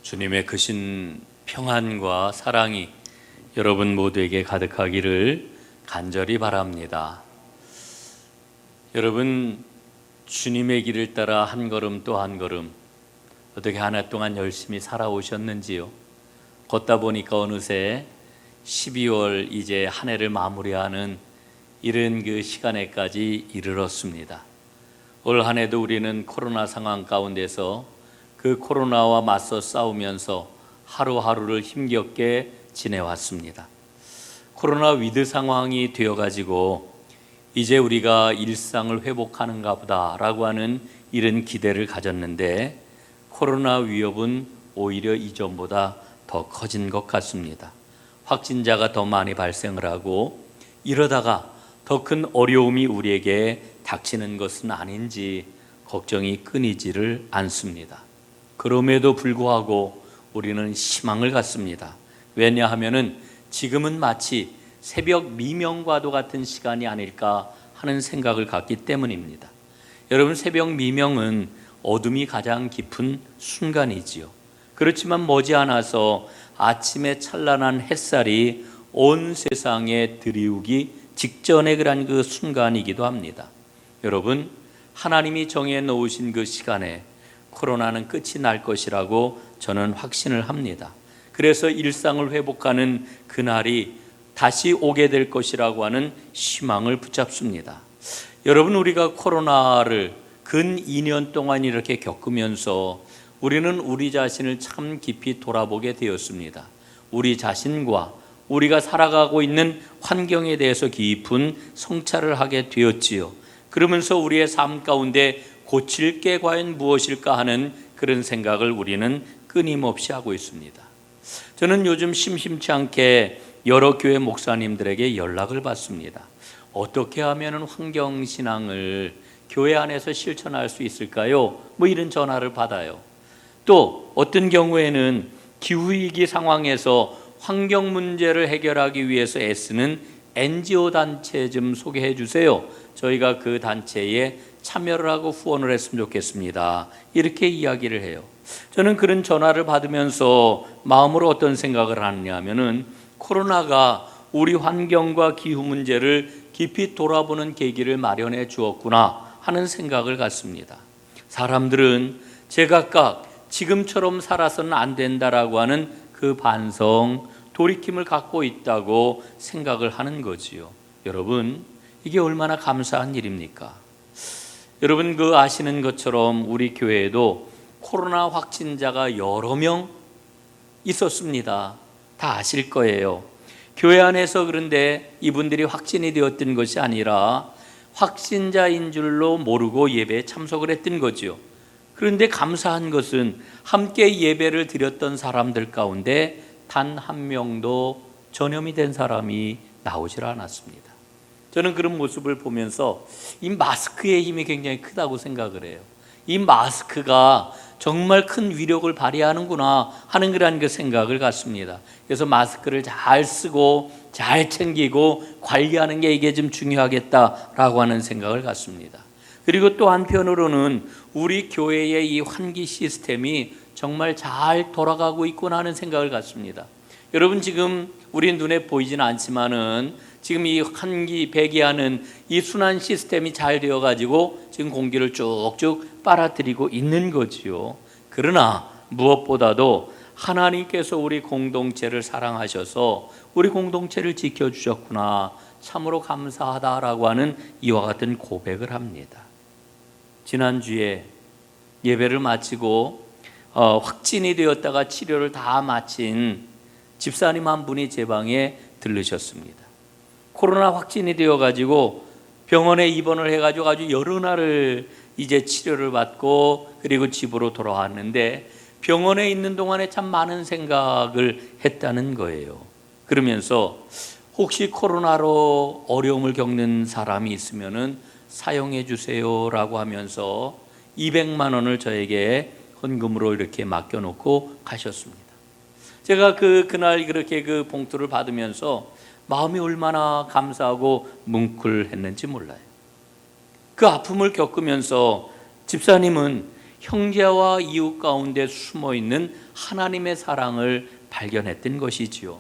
주님의 크신 평안과 사랑이 여러분 모두에게 가득하기를 간절히 바랍니다. 여러분, 주님의 길을 따라 한 걸음 또 한 걸음 어떻게 한 해 동안 열심히 살아오셨는지요? 걷다 보니까 어느새 12월 이제 한 해를 마무리하는 이른 그 시간에까지 이르렀습니다. 올 한 해도 우리는 코로나 상황 가운데서 그 코로나와 맞서 싸우면서 하루하루를 힘겹게 지내왔습니다. 코로나 위드 상황이 되어가지고 이제 우리가 일상을 회복하는가 보다라고 하는 이런 기대를 가졌는데 코로나 위협은 오히려 이전보다 더 커진 것 같습니다. 확진자가 더 많이 발생을 하고 이러다가 더 큰 어려움이 우리에게 닥치는 것은 아닌지 걱정이 끊이지를 않습니다. 그럼에도 불구하고 우리는 희망을 갖습니다. 왜냐하면은 지금은 마치 새벽 미명과도 같은 시간이 아닐까 하는 생각을 갖기 때문입니다. 여러분, 새벽 미명은 어둠이 가장 깊은 순간이지요. 그렇지만 머지않아서 아침에 찬란한 햇살이 온 세상에 들이우기 직전의 그런 그 순간이기도 합니다. 여러분, 하나님이 정해 놓으신 그 시간에 코로나는 끝이 날 것이라고 저는 확신을 합니다. 그래서 일상을 회복하는 그날이 다시 오게 될 것이라고 하는 희망을 붙잡습니다. 여러분, 우리가 코로나를 근 2년 동안 이렇게 겪으면서 우리는 우리 자신을 참 깊이 돌아보게 되었습니다. 우리 자신과 우리가 살아가고 있는 환경에 대해서 깊은 성찰을 하게 되었지요. 그러면서 우리의 삶 가운데 고칠 게 과연 무엇일까 하는 그런 생각을 우리는 끊임없이 하고 있습니다. 저는 요즘 심심치 않게 여러 교회 목사님들에게 연락을 받습니다. 어떻게 하면 환경신앙을 교회 안에서 실천할 수 있을까요? 이런 전화를 받아요. 또 어떤 경우에는 기후위기 상황에서 환경 문제를 해결하기 위해서 애쓰는 NGO 단체 좀 소개해 주세요. 저희가 그 단체에 참여를 하고 후원을 했으면 좋겠습니다. 이렇게 이야기를 해요. 저는 그런 전화를 받으면서 마음으로 어떤 생각을 하느냐 하면은 코로나가 우리 환경과 기후 문제를 깊이 돌아보는 계기를 마련해 주었구나 하는 생각을 갖습니다. 사람들은 제각각 지금처럼 살아서는 안 된다라고 하는 그 반성, 돌이킴을 갖고 있다고 생각을 하는 거지요. 여러분, 이게 얼마나 감사한 일입니까? 여러분, 그 아시는 것처럼 우리 교회에도 코로나 확진자가 여러 명 있었습니다. 다 아실 거예요. 교회 안에서 그런데 이분들이 확진이 되었던 것이 아니라 확진자인 줄로 모르고 예배에 참석을 했던 거죠. 그런데 감사한 것은 함께 예배를 드렸던 사람들 가운데 단 한 명도 전염이 된 사람이 나오질 않았습니다. 저는 그런 모습을 보면서 이 마스크의 힘이 굉장히 크다고 생각을 해요. 이 마스크가 정말 큰 위력을 발휘하는구나 하는 그런 그 생각을 갖습니다. 그래서 마스크를 잘 쓰고 잘 챙기고 관리하는 게 이게 좀 중요하겠다라고 하는 생각을 갖습니다. 그리고 또 한편으로는 우리 교회의 이 환기 시스템이 정말 잘 돌아가고 있구나 하는 생각을 갖습니다. 여러분, 지금 우리 눈에 보이지는 않지만은 지금 이 환기 배기하는 이 순환 시스템이 잘 되어가지고 지금 공기를 쭉쭉 빨아들이고 있는 거지요. 그러나 무엇보다도 하나님께서 우리 공동체를 사랑하셔서 우리 공동체를 지켜주셨구나, 참으로 감사하다라고 하는 이와 같은 고백을 합니다. 지난주에 예배를 마치고 확진이 되었다가 치료를 다 마친 집사님 한 분이 제 방에 들르셨습니다. 코로나 확진이 되어가지고 병원에 입원을 해가지고 아주 여러 날을 이제 치료를 받고 그리고 집으로 돌아왔는데 병원에 있는 동안에 참 많은 생각을 했다는 거예요. 그러면서 혹시 코로나로 어려움을 겪는 사람이 있으면은 사용해 주세요라고 하면서 200만 원을 저에게 헌금으로 이렇게 맡겨놓고 가셨습니다. 제가 그날 그렇게 그 봉투를 받으면서 마음이 얼마나 감사하고 뭉클했는지 몰라요. 그 아픔을 겪으면서 집사님은 형제와 이웃 가운데 숨어있는 하나님의 사랑을 발견했던 것이지요.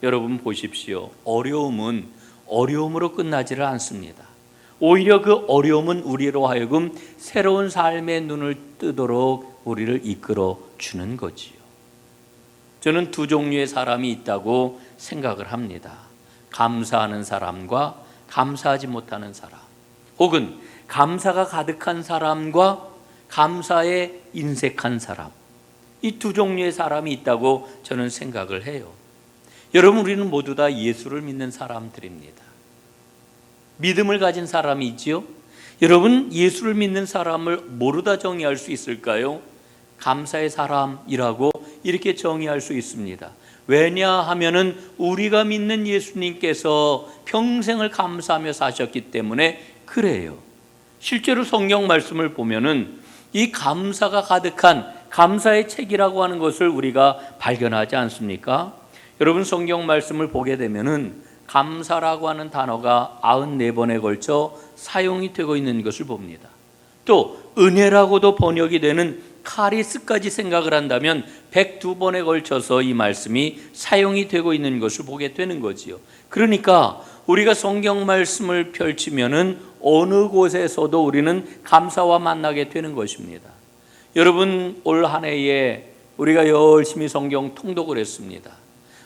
여러분 보십시오. 어려움은 어려움으로 끝나지를 않습니다. 오히려 그 어려움은 우리로 하여금 새로운 삶의 눈을 뜨도록 우리를 이끌어 주는 거지요. 저는 두 종류의 사람이 있다고 생각을 합니다. 감사하는 사람과 감사하지 못하는 사람, 혹은 감사가 가득한 사람과 감사에 인색한 사람, 이 두 종류의 사람이 있다고 저는 생각을 해요. 여러분, 우리는 모두 다 예수를 믿는 사람들입니다. 믿음을 가진 사람이 있지요. 여러분, 예수를 믿는 사람을 뭐로다 정의할 수 있을까요? 감사의 사람이라고 이렇게 정의할 수 있습니다. 왜냐하면은 우리가 믿는 예수님께서 평생을 감사하며 사셨기 때문에 그래요. 실제로 성경 말씀을 보면은 이 감사가 가득한 감사의 책이라고 하는 것을 우리가 발견하지 않습니까? 여러분, 성경 말씀을 보게 되면은 감사라고 하는 단어가 94번에 걸쳐 사용이 되고 있는 것을 봅니다. 또 은혜라고도 번역이 되는 카리스까지 생각을 한다면 102번에 걸쳐서 이 말씀이 사용이 되고 있는 것을 보게 되는 거지요. 그러니까 우리가 성경 말씀을 펼치면은 어느 곳에서도 우리는 감사와 만나게 되는 것입니다. 여러분, 올 한 해에 우리가 열심히 성경 통독을 했습니다.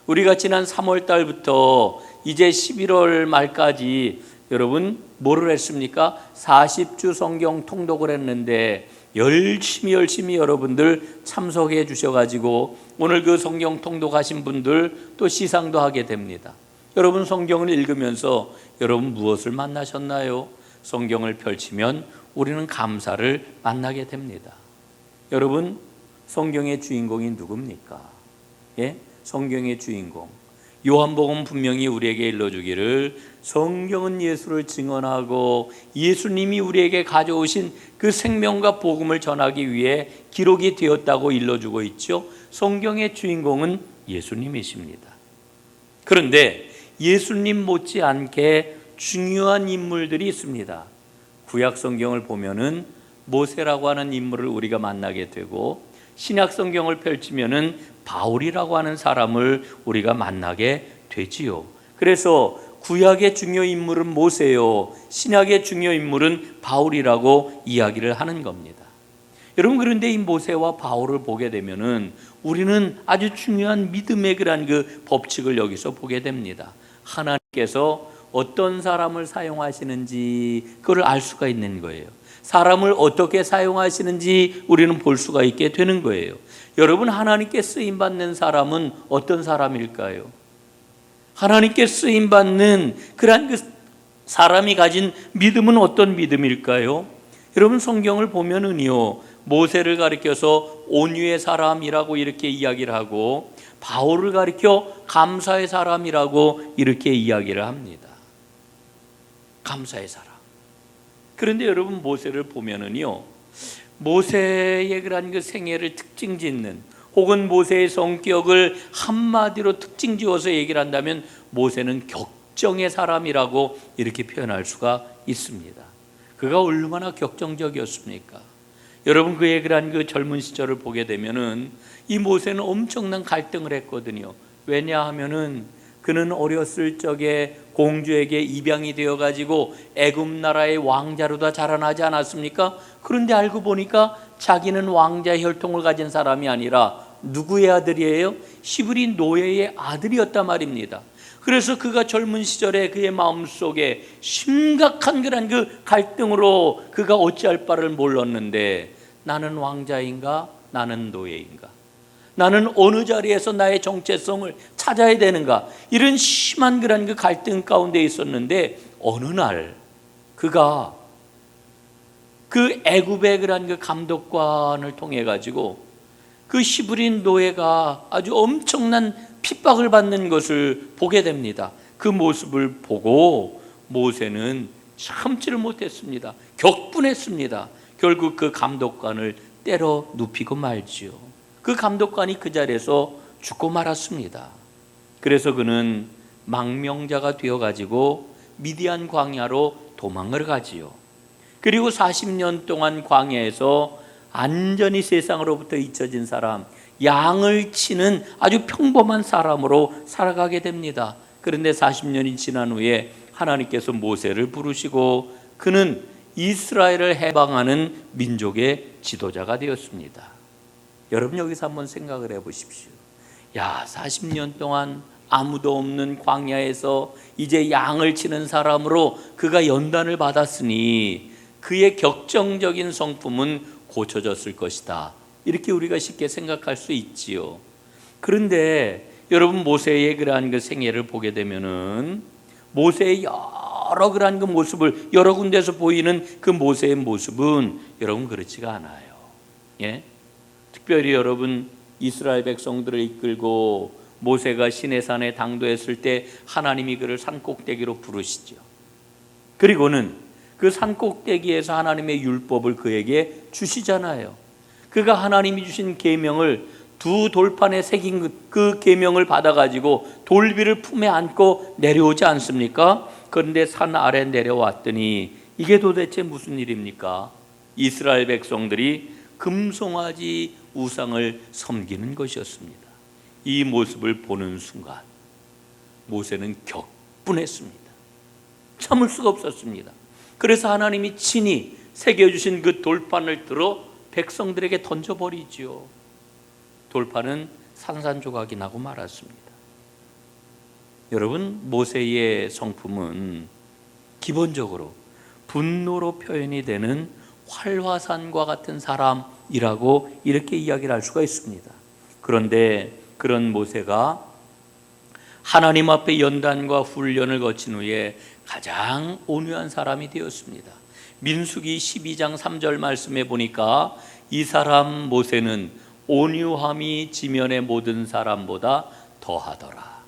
우리가 지난 3월 달부터 이제 11월 말까지 여러분 뭐를 했습니까? 40주 성경 통독을 했는데 열심히 여러분들 참석해 주셔가지고 오늘 그 성경 통독하신 분들 또 시상도 하게 됩니다. 여러분, 성경을 읽으면서 여러분 무엇을 만나셨나요? 성경을 펼치면 우리는 감사를 만나게 됩니다. 여러분, 성경의 주인공이 누굽니까? 예? 성경의 주인공 요한복음 분명히 우리에게 일러주기를 성경은 예수를 증언하고 예수님이 우리에게 가져오신 그 생명과 복음을 전하기 위해 기록이 되었다고 일러주고 있죠. 성경의 주인공은 예수님이십니다. 그런데 예수님 못지않게 중요한 인물들이 있습니다. 구약 성경을 보면은 모세라고 하는 인물을 우리가 만나게 되고, 신약 성경을 펼치면은 바울이라고 하는 사람을 우리가 만나게 되지요. 그래서 구약의 중요 인물은 모세요, 신약의 중요 인물은 바울이라고 이야기를 하는 겁니다. 여러분, 그런데 이 모세와 바울을 보게 되면은 우리는 아주 중요한 믿음의 그런 그 법칙을 여기서 보게 됩니다. 하나님께서 어떤 사람을 사용하시는지 그걸 알 수가 있는 거예요. 사람을 어떻게 사용하시는지 우리는 볼 수가 있게 되는 거예요. 여러분, 하나님께 쓰임받는 사람은 어떤 사람일까요? 하나님께 쓰임받는 그러한 그 사람이 가진 믿음은 어떤 믿음일까요? 여러분, 성경을 보면은요, 모세를 가리켜서 온유의 사람이라고 이렇게 이야기를 하고, 바울을 가리켜 감사의 사람이라고 이렇게 이야기를 합니다. 감사의 사람. 그런데 여러분, 모세를 보면은요, 모세의 그런 그 생애를 특징 짓는, 혹은 모세의 성격을 한마디로 특징 지어서 얘기를 한다면 모세는 격정의 사람이라고 이렇게 표현할 수가 있습니다. 그가 얼마나 격정적이었습니까? 여러분, 그의 그런 그 젊은 시절을 보게 되면은 이 모세는 엄청난 갈등을 했거든요. 왜냐하면은 그는 어렸을 적에 공주에게 입양이 되어가지고 애굽 나라의 왕자로 다 자라나지 않았습니까? 그런데 알고 보니까 자기는 왕자의 혈통을 가진 사람이 아니라 누구의 아들이에요? 히브리 노예의 아들이었단 말입니다. 그래서 그가 젊은 시절에 그의 마음속에 심각한 그런 그 갈등으로 그가 어찌할 바를 몰랐는데, 나는 왕자인가? 나는 노예인가? 나는 어느 자리에서 나의 정체성을 찾아야 되는가? 이런 심한 그런 그 갈등 가운데 있었는데, 어느 날 그가 그 애굽의 그런 그 감독관을 통해 가지고 그 히브리 노예가 아주 엄청난 핍박을 받는 것을 보게 됩니다. 그 모습을 보고 모세는 참지를 못했습니다. 격분했습니다. 결국 그 감독관을 때려 눕히고 말지요. 그 감독관이 그 자리에서 죽고 말았습니다. 그래서 그는 망명자가 되어가지고 미디안 광야로 도망을 가지요. 그리고 40년 동안 광야에서 안전히 세상으로부터 잊혀진 사람, 양을 치는 아주 평범한 사람으로 살아가게 됩니다. 그런데 40년이 지난 후에 하나님께서 모세를 부르시고 그는 이스라엘을 해방하는 민족의 지도자가 되었습니다. 여러분 여기서 한번 생각을 해보십시오. 40년 동안 아무도 없는 광야에서 이제 양을 치는 사람으로 그가 연단을 받았으니 그의 격정적인 성품은 고쳐졌을 것이다. 이렇게 우리가 쉽게 생각할 수 있지요. 그런데 여러분 모세의 그러한 그 생애를 보게 되면은 모세의 여러 그러한 그 모습을 여러 군데서 보이는 그 모세의 모습은 여러분 그렇지가 않아요. 예? 특별히 여러분 이스라엘 백성들을 이끌고 모세가 시내산에 당도했을 때 하나님이 그를 산꼭대기로 부르시죠. 그리고는 그 산꼭대기에서 하나님의 율법을 그에게 주시잖아요. 그가 하나님이 주신 계명을 두 돌판에 새긴 그 계명을 받아가지고 돌비를 품에 안고 내려오지 않습니까? 그런데 산 아래 내려왔더니 이게 도대체 무슨 일입니까? 이스라엘 백성들이 금송아지 우상을 섬기는 것이었습니다. 이 모습을 보는 순간 모세는 격분했습니다. 참을 수가 없었습니다. 그래서 하나님이 친히 새겨주신 그 돌판을 들어 백성들에게 던져버리지요. 돌판은 산산조각이 나고 말았습니다. 여러분 모세의 성품은 기본적으로 분노로 표현이 되는 활화산과 같은 사람이라고 이렇게 이야기를 할 수가 있습니다. 그런데 그런 모세가 하나님 앞에 연단과 훈련을 거친 후에 가장 온유한 사람이 되었습니다. 민수기 12장 3절 말씀에 보니까 이 사람 모세는 온유함이 지면의 모든 사람보다 더하더라.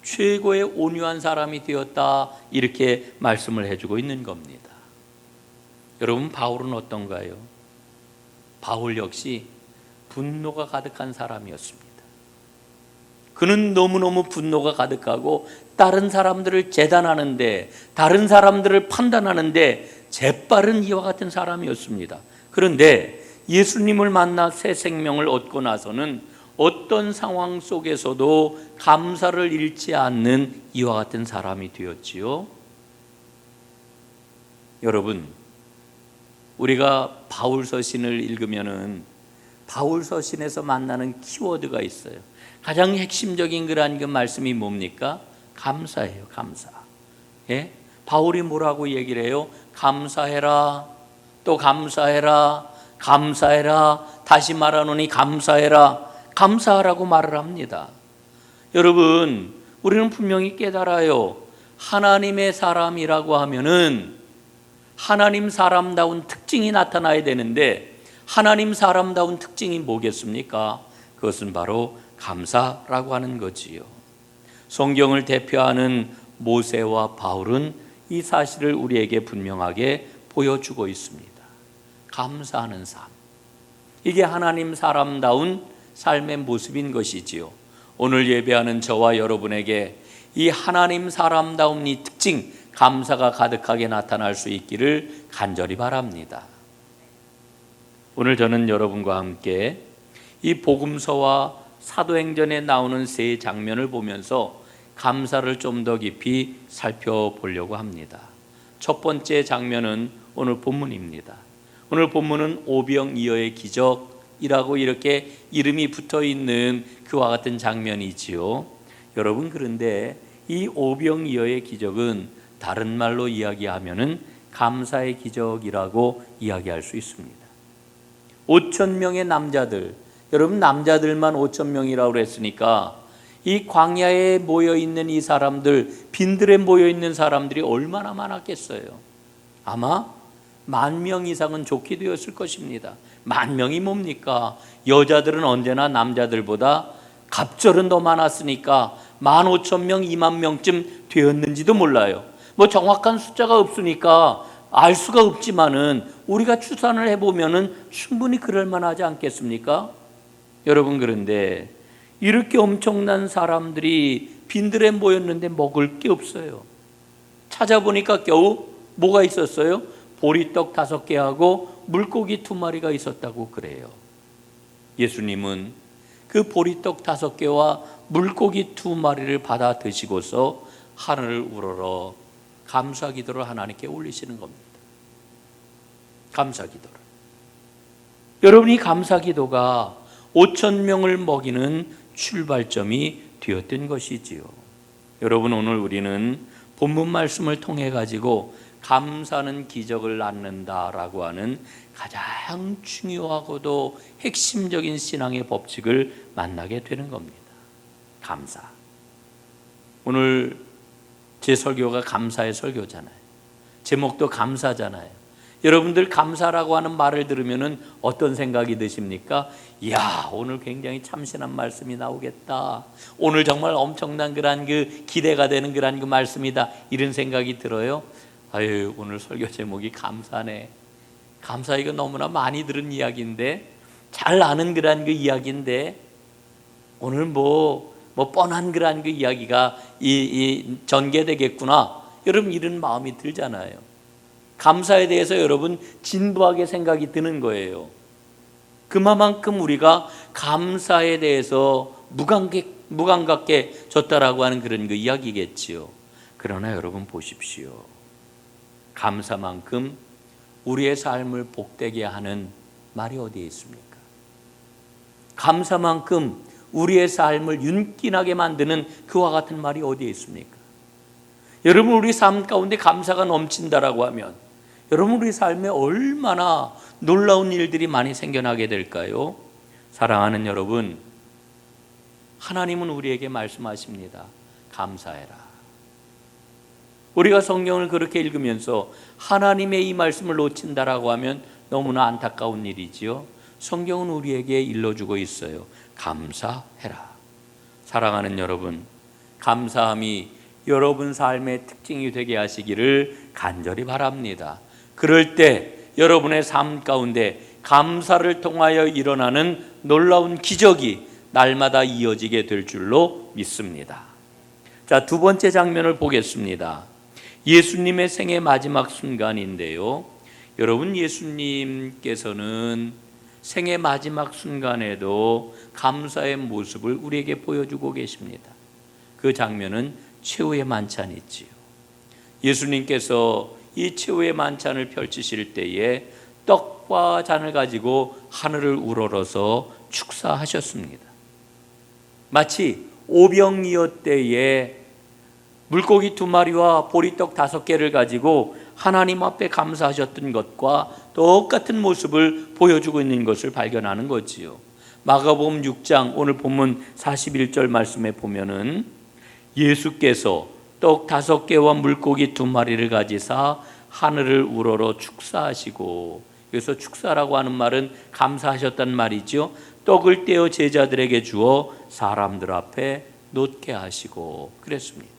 최고의 온유한 사람이 되었다. 이렇게 말씀을 해주고 있는 겁니다. 여러분 바울은 어떤가요? 바울 역시 분노가 가득한 사람이었습니다. 그는 너무너무 분노가 가득하고 다른 사람들을 재단하는데 다른 사람들을 판단하는데 재빠른 이와 같은 사람이었습니다. 그런데 예수님을 만나 새 생명을 얻고 나서는 어떤 상황 속에서도 감사를 잃지 않는 이와 같은 사람이 되었지요. 여러분 우리가 바울서신을 읽으면은 바울서신에서 만나는 키워드가 있어요. 가장 핵심적인 그러한 그 말씀이 뭡니까? 감사해요. 감사. 예? 바울이 뭐라고 얘기를 해요? 감사해라. 또 감사해라. 감사해라. 다시 말하노니 감사해라. 감사하라고 말을 합니다. 여러분, 우리는 분명히 깨달아요. 하나님의 사람이라고 하면은 하나님 사람다운 특징이 나타나야 되는데 하나님 사람다운 특징이 뭐겠습니까? 그것은 바로 감사라고 하는 거지요. 성경을 대표하는 모세와 바울은 이 사실을 우리에게 분명하게 보여주고 있습니다. 감사하는 삶. 이게 하나님 사람다운 삶의 모습인 것이지요. 오늘 예배하는 저와 여러분에게 이 하나님 사람다운 이 특징, 감사가 가득하게 나타날 수 있기를 간절히 바랍니다. 오늘 저는 여러분과 함께 이 복음서와 사도행전에 나오는 세 장면을 보면서 감사를 좀 더 깊이 살펴보려고 합니다. 첫 번째 장면은 오늘 본문입니다. 오늘 본문은 오병이어의 기적이라고 이렇게 이름이 붙어 있는 그와 같은 장면이지요. 여러분 그런데 이 오병이어의 기적은 다른 말로 이야기하면은 감사의 기적이라고 이야기할 수 있습니다. 5,000명의 남자들, 여러분 남자들만 5,000명이라고 했으니까 이 광야에 모여있는 이 사람들, 빈들에 모여있는 사람들이 얼마나 많았겠어요. 아마 10,000명 이상은 좋게 되었을 것입니다. 10,000명이 뭡니까? 여자들은 언제나 남자들보다 갑절은 더 많았으니까 15,000명, 20,000명쯤 되었는지도 몰라요. 뭐 정확한 숫자가 없으니까 알 수가 없지만은 우리가 추산을 해보면은 충분히 그럴 만하지 않겠습니까? 여러분 그런데 이렇게 엄청난 사람들이 빈들에 모였는데 먹을 게 없어요. 찾아보니까 겨우 뭐가 있었어요? 보리떡 5개하고 물고기 2마리가 있었다고 그래요. 예수님은 그 보리떡 5개와 물고기 2마리를 받아 드시고서 하늘을 우러러 감사 기도를 하나님께 올리시는 겁니다. 감사 기도를. 여러분이 감사 기도가 5,000명을 먹이는 출발점이 되었던 것이지요. 여러분, 오늘 우리는 본문 말씀을 통해 가지고 감사는 기적을 낳는다라고 하는 가장 중요하고도 핵심적인 신앙의 법칙을 만나게 되는 겁니다. 감사. 오늘 제 설교가 감사의 설교잖아요. 제목도 감사잖아요. 여러분들 감사라고 하는 말을 들으면 어떤 생각이 드십니까? 이야, 오늘 굉장히 참신한 말씀이 나오겠다. 오늘 정말 엄청난 그런 그 기대가 되는 그런 그 말씀이다. 이런 생각이 들어요. 아유, 오늘 설교 제목이 감사네. 감사, 이거 너무나 많이 들은 이야기인데, 잘 아는 그런 그 이야기인데, 오늘 뭐 뻔한 그런 그 이야기가 전개되겠구나. 여러분, 이런 마음이 들잖아요. 감사에 대해서 여러분 진부하게 생각이 드는 거예요. 그만큼 우리가 감사에 대해서 무감각해 졌다라고 하는 그런 그 이야기겠지요. 그러나 여러분 보십시오. 감사만큼 우리의 삶을 복되게 하는 말이 어디에 있습니까? 감사만큼 우리의 삶을 윤기나게 만드는 그와 같은 말이 어디에 있습니까? 여러분, 우리 삶 가운데 감사가 넘친다라고 하면 여러분, 우리 삶에 얼마나 놀라운 일들이 많이 생겨나게 될까요? 사랑하는 여러분, 하나님은 우리에게 말씀하십니다. 감사해라. 우리가 성경을 그렇게 읽으면서 하나님의 이 말씀을 놓친다라고 하면 너무나 안타까운 일이지요. 성경은 우리에게 일러주고 있어요. 감사해라. 사랑하는 여러분, 감사함이 여러분 삶의 특징이 되게 하시기를 간절히 바랍니다. 그럴 때 여러분의 삶 가운데 감사를 통하여 일어나는 놀라운 기적이 날마다 이어지게 될 줄로 믿습니다. 자, 2번째 장면을 보겠습니다. 예수님의 생애 마지막 순간인데요. 여러분, 예수님께서는 생애 마지막 순간에도 감사의 모습을 우리에게 보여주고 계십니다. 그 장면은 최후의 만찬이지요. 예수님께서 이 최후의 만찬을 펼치실 때에 떡과 잔을 가지고 하늘을 우러러서 축사하셨습니다. 마치 오병이어 때에 물고기 2마리와 보리떡 5개를 가지고 하나님 앞에 감사하셨던 것과 똑같은 모습을 보여주고 있는 것을 발견하는 거지요. 마가복음 6장 오늘 본문 41절 말씀에 보면은 예수께서 떡 5개와 물고기 2마리를 가지사 하늘을 우러러 축사하시고, 여기서 축사라고 하는 말은 감사하셨단 말이죠. 떡을 떼어 제자들에게 주어 사람들 앞에 놓게 하시고 그랬습니다.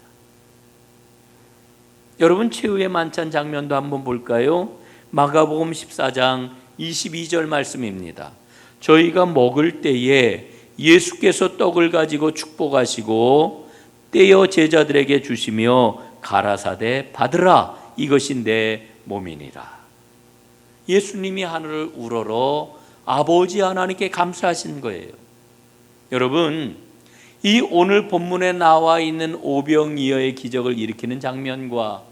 여러분, 최후의 만찬 장면도 한번 볼까요? 마가복음 14장 22절 말씀입니다. 저희가 먹을 때에 예수께서 떡을 가지고 축복하시고 떼어 제자들에게 주시며 가라사대 받으라, 이것이 내 몸이니라. 예수님이 하늘을 우러러 아버지 하나님께 감사하신 거예요. 여러분, 이 오늘 본문에 나와 있는 오병이어의 기적을 일으키는 장면과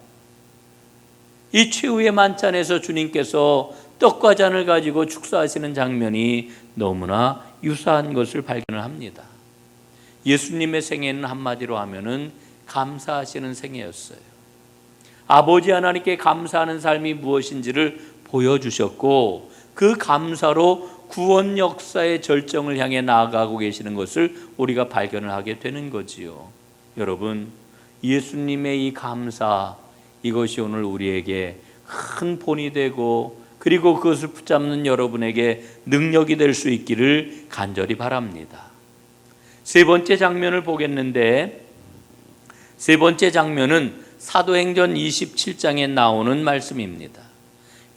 이 최후의 만찬에서 주님께서 떡과 잔을 가지고 축사하시는 장면이 너무나 유사한 것을 발견을 합니다. 예수님의 생애는 한마디로 하면은 감사하시는 생애였어요. 아버지 하나님께 감사하는 삶이 무엇인지를 보여주셨고, 그 감사로 구원 역사의 절정을 향해 나아가고 계시는 것을 우리가 발견을 하게 되는 거지요. 여러분, 예수님의 이 감사, 이것이 오늘 우리에게 큰 본이 되고, 그리고 그것을 붙잡는 여러분에게 능력이 될 수 있기를 간절히 바랍니다. 3번째 장면을 보겠는데, 3번째 장면은 사도행전 27장에 나오는 말씀입니다.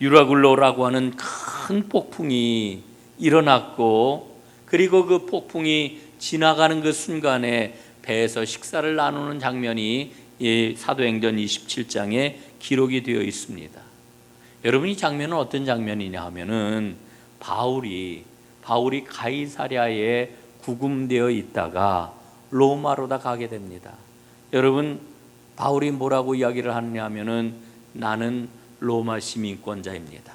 유라굴로라고 하는 큰 폭풍이 일어났고, 그리고 그 폭풍이 지나가는 그 순간에 배에서 식사를 나누는 장면이 이 사도행전 27장에 기록이 되어 있습니다. 여러분, 이 장면은 어떤 장면이냐 하면은 바울이 가이사랴에 구금되어 있다가 로마로 가게 됩니다. 여러분, 바울이 뭐라고 이야기를 하느냐 하면은 나는 로마 시민권자입니다.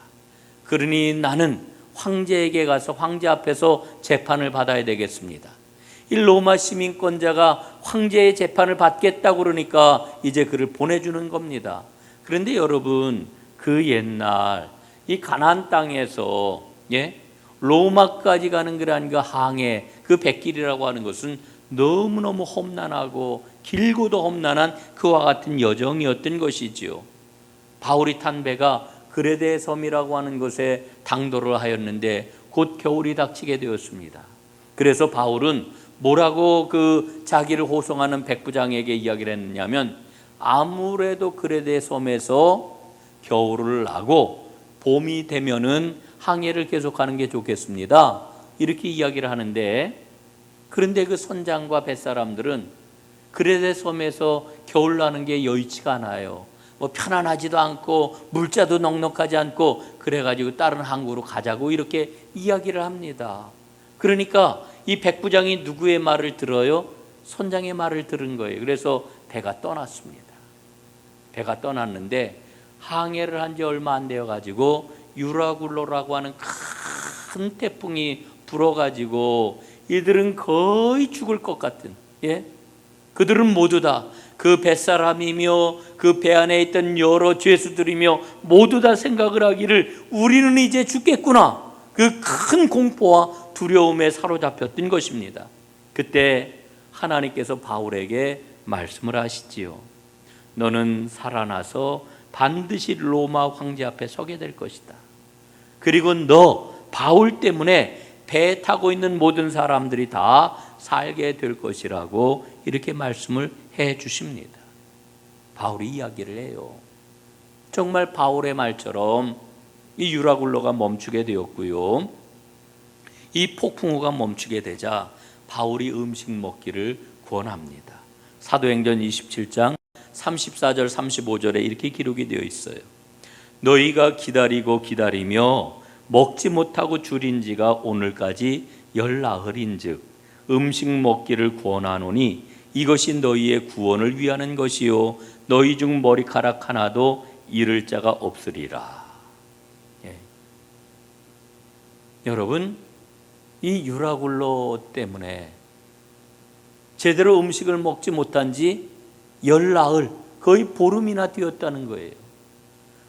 그러니 나는 황제에게 가서 황제 앞에서 재판을 받아야 되겠습니다. 이 로마 시민권자가 황제의 재판을 받겠다고 그러니까 이제 그를 보내주는 겁니다. 그런데 여러분, 그 옛날 이 가나안 땅에서 로마까지 가는 그 항해, 그 백길이라고 하는 것은 너무너무 험난하고 길고도 험난한 그와 같은 여정이었던 것이지요. 바울이 탄 배가 그레데 섬이라고 하는 곳에 당도를 하였는데 곧 겨울이 닥치게 되었습니다. 그래서 바울은 뭐라고 그 자기를 호송하는 백부장에게 이야기를 했느냐면, 아무래도 그레데 섬에서 겨울을 나고 봄이 되면은 항해를 계속하는 게 좋겠습니다, 이렇게 이야기를 하는데, 그런데 그 선장과 뱃사람들은 그레데 섬에서 겨울 나는 게 여의치가 않아요. 편안하지도 않고 물자도 넉넉하지 않고, 그래가지고 다른 항구로 가자고 이렇게 이야기를 합니다. 그러니까 이 백부장이 누구의 말을 들어요? 선장의 말을 들은 거예요. 그래서 배가 떠났습니다. 배가 떠났는데 항해를 한 지 얼마 안 되어 가지고 유라굴로라고 하는 큰 태풍이 불어가지고 이들은 거의 죽을 것 같은, 그들은 모두 다 그 뱃사람이며 그 배 안에 있던 여러 죄수들이며 모두 다 생각을 하기를 우리는 이제 죽겠구나, 그 큰 공포와 두려움에 사로잡혔던 것입니다. 그때 하나님께서 바울에게 말씀을 하시지요. 너는 살아나서 반드시 로마 황제 앞에 서게 될 것이다. 그리고 너 바울 때문에 배 타고 있는 모든 사람들이 다 살게 될 것이라고 이렇게 말씀을 해 주십니다. 바울이 이야기를 해요. 정말 바울의 말처럼 이 유라굴로가 멈추게 되었고요, 이 폭풍우가 멈추게 되자 바울이 음식 먹기를 권합니다. 사도행전 27장 34절 35절에 이렇게 기록이 되어 있어요. 너희가 기다리고 기다리며 먹지 못하고 줄인 지가 오늘까지 열나흘인즉 음식 먹기를 권하노니 이것이 너희의 구원을 위하는 것이요 너희 중 머리카락 하나도 잃을 자가 없으리라. 여러분, 이 유라굴로 때문에 제대로 음식을 먹지 못한 지 열나흘, 거의 보름이나 되었다는 거예요.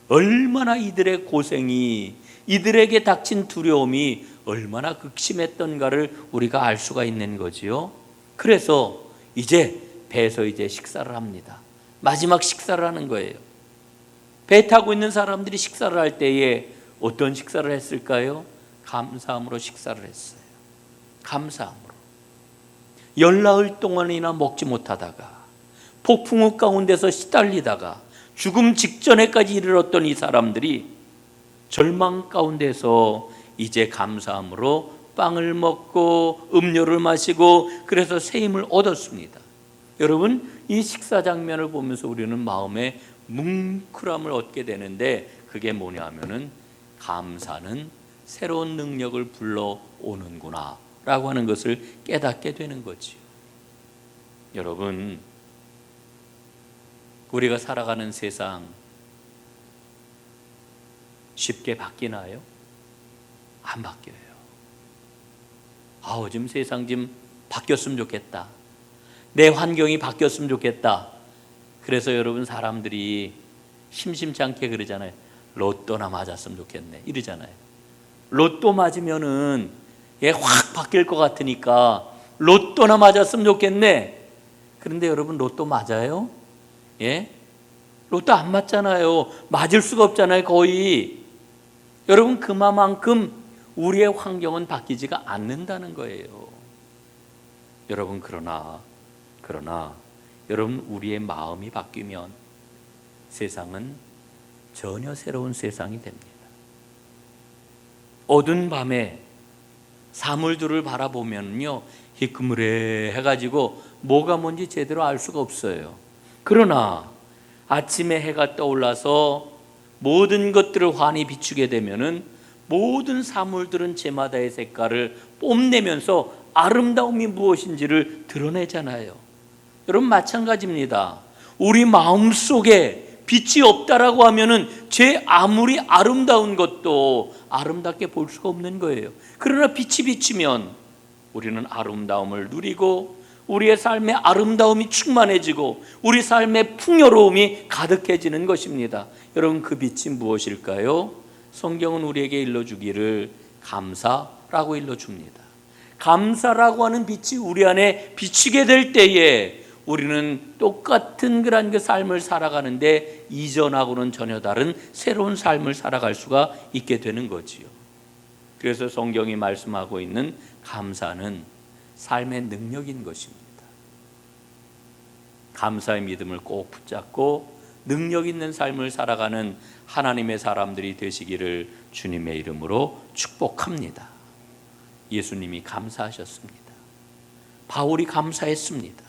얼마나 이들의 고생이, 이들에게 닥친 두려움이 얼마나 극심했던가를 우리가 알 수가 있는 거지요. 그래서 이제 배에서 이제 식사를 합니다. 마지막 식사를 하는 거예요. 배 타고 있는 사람들이 식사를 할 때에 어떤 식사를 했을까요? 감사함으로 식사를 했어요. 감사함으로. 열나흘 동안이나 먹지 못하다가 폭풍우 가운데서 시달리다가 죽음 직전에까지 이르렀던 이 사람들이 절망 가운데서 이제 감사함으로 빵을 먹고 음료를 마시고 그래서 새 힘을 얻었습니다. 여러분, 이 식사 장면을 보면서 우리는 마음에 뭉클함을 얻게 되는데, 그게 뭐냐 하면은 감사는 새로운 능력을 불러오는구나 라고 하는 것을 깨닫게 되는 거지요. 여러분, 우리가 살아가는 세상 쉽게 바뀌나요? 안 바뀌어요. 요즘 세상 좀 바뀌었으면 좋겠다, 내 환경이 바뀌었으면 좋겠다. 그래서 여러분, 사람들이 심심치 않게 그러잖아요. 로또나 맞았으면 좋겠네 이러잖아요. 로또 맞으면은 확 바뀔 것 같으니까 로또나 맞았으면 좋겠네. 그런데 여러분, 로또 맞아요? 로또 안 맞잖아요. 맞을 수가 없잖아요, 거의. 여러분, 그만큼 우리의 환경은 바뀌지가 않는다는 거예요. 여러분, 그러나 여러분, 우리의 마음이 바뀌면 세상은 전혀 새로운 세상이 됩니다. 어두운 밤에 사물들을 바라보면요, 희끄무레 해가지고 뭐가 뭔지 제대로 알 수가 없어요. 그러나 아침에 해가 떠올라서 모든 것들을 환히 비추게 되면은 모든 사물들은 제마다의 색깔을 뽐내면서 아름다움이 무엇인지를 드러내잖아요. 여러분 마찬가지입니다. 우리 마음속에 빛이 없다라고 하면은 제 아무리 아름다운 것도 아름답게 볼 수가 없는 거예요. 그러나 빛이 비치면 우리는 아름다움을 누리고 우리의 삶에 아름다움이 충만해지고 우리 삶의 풍요로움이 가득해지는 것입니다. 여러분 그 빛이 무엇일까요? 성경은 우리에게 일러주기를 감사라고 일러줍니다. 감사라고 하는 빛이 우리 안에 비치게 될 때에 우리는 똑같은 그런 그 삶을 살아가는데 이전하고는 전혀 다른 새로운 삶을 살아갈 수가 있게 되는 거지요. 그래서 성경이 말씀하고 있는 감사는 삶의 능력인 것입니다. 감사의 믿음을 꼭 붙잡고 능력 있는 삶을 살아가는 하나님의 사람들이 되시기를 주님의 이름으로 축복합니다. 예수님이 감사하셨습니다. 바울이 감사했습니다.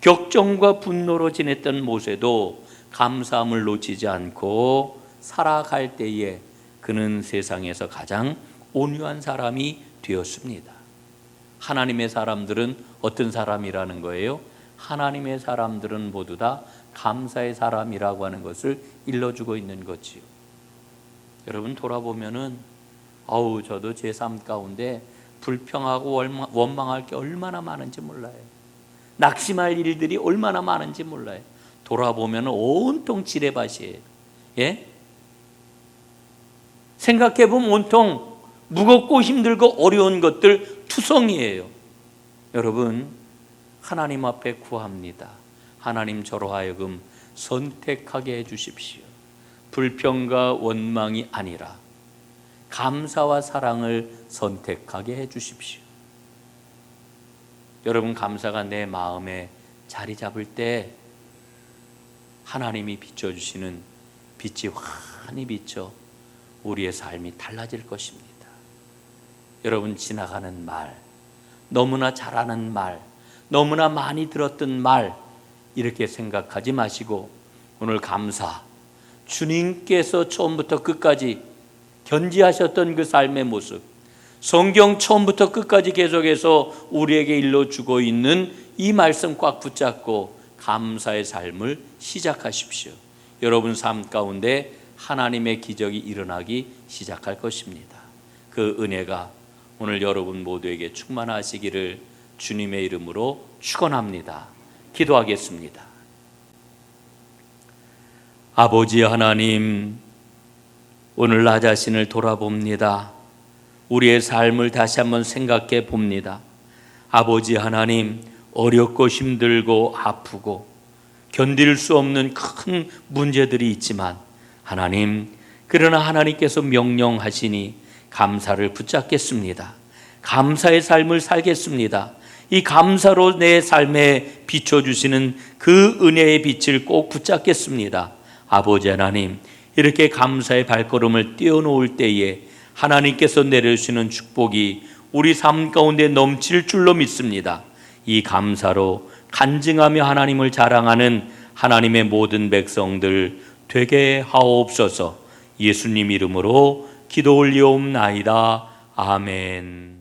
격정과 분노로 지냈던 모세도 감사함을 놓치지 않고 살아갈 때에 그는 세상에서 가장 온유한 사람이 되었습니다. 하나님의 사람들은 어떤 사람이라는 거예요? 하나님의 사람들은 모두 다 감사의 사람이라고 하는 것을 일러주고 있는 거지요. 여러분 돌아보면은 저도 제 삶 가운데 불평하고 원망할 게 얼마나 많은지 몰라요. 낙심할 일들이 얼마나 많은지 몰라요. 돌아보면 온통 지뢰밭이에요. 예? 생각해보면 온통 무겁고 힘들고 어려운 것들 투성이에요. 여러분 하나님 앞에 구합니다. 하나님 저로 하여금 선택하게 해주십시오. 불평과 원망이 아니라 감사와 사랑을 선택하게 해주십시오. 여러분 감사가 내 마음에 자리 잡을 때 하나님이 비춰주시는 빛이 환히 비쳐 우리의 삶이 달라질 것입니다. 여러분 지나가는 말, 너무나 잘하는 말, 너무나 많이 들었던 말 이렇게 생각하지 마시고 오늘 감사, 주님께서 처음부터 끝까지 견지하셨던 그 삶의 모습, 성경 처음부터 끝까지 계속해서 우리에게 일러주고 있는 이 말씀 꽉 붙잡고 감사의 삶을 시작하십시오. 여러분 삶 가운데 하나님의 기적이 일어나기 시작할 것입니다. 그 은혜가 오늘 여러분 모두에게 충만하시기를 주님의 이름으로 축원합니다. 기도하겠습니다. 아버지 하나님, 오늘 나 자신을 돌아봅니다. 우리의 삶을 다시 한번 생각해 봅니다. 아버지 하나님, 어렵고 힘들고 아프고 견딜 수 없는 큰 문제들이 있지만 하나님, 그러나 하나님께서 명령하시니 감사를 붙잡겠습니다. 감사의 삶을 살겠습니다. 이 감사로 내 삶에 비춰주시는 그 은혜의 빛을 꼭 붙잡겠습니다. 아버지 하나님, 이렇게 감사의 발걸음을 떼어놓을 때에 하나님께서 내려주시는 축복이 우리 삶 가운데 넘칠 줄로 믿습니다. 이 감사로 간증하며 하나님을 자랑하는 하나님의 모든 백성들 되게 하옵소서. 예수님 이름으로 기도 올리옵나이다. 아멘.